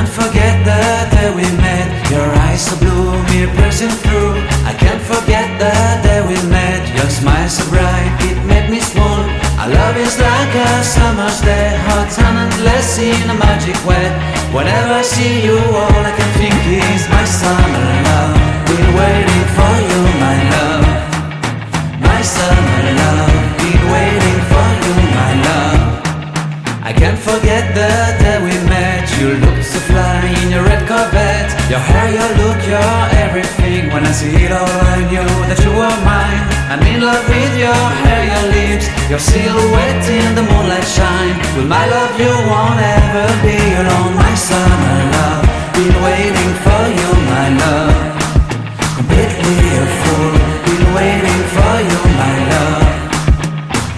can't forget the day we met. Your eyes so blue, me piercing through. I can't forget the day we met. Your smile so bright, it made me swoon. Our love is like a summer's day, hot and endless in a magic way. Whenever I see you, all I can think is my summer love. Been waiting for you, my love. My summer love. Been waiting for you, my love. I can't forget the day we met. You looked so fly in your red Corvette. Your hair, your look, your everything. When I see it all, I knew that you were mine. I'm in love with your hair, your lips, your silhouette in the moonlight shine. With my love you won't ever be alone. My summer love, been waiting for you, my love. Completely a fool, been waiting for you, my love.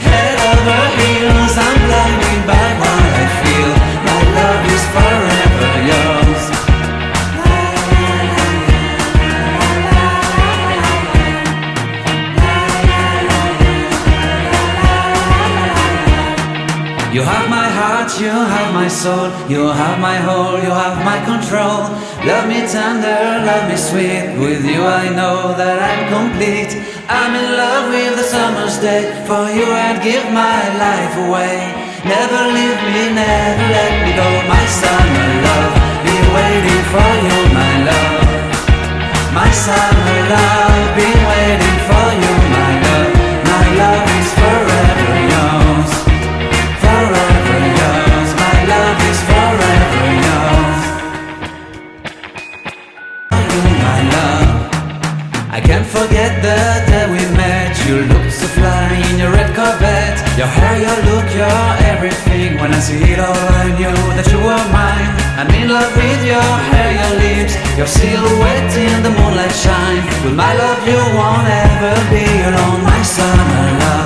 Head over heels, I'm blinded by what I feel. My love is forever yours. You have my heart, you have my soul. You have my whole, you have my control. Love me tender, love me sweet. With you I know that I'm complete. I'm in love with the summer's day. For you I'd give my life away. Never leave me, never let me go. My summer love, been waiting for you, my love. My summer love, been waiting for you, my love. My love is forever yours. Forever yours, my love is forever yours. You, my love. I can't forget the day we met. You looked so fly in your red Corvette. Your hair, your look, your everything. When I see it all, I knew that you were mine. I'm in love with your hair, your lips, your silhouette in the moonlight shine. With my love you won't ever be alone. My summer love.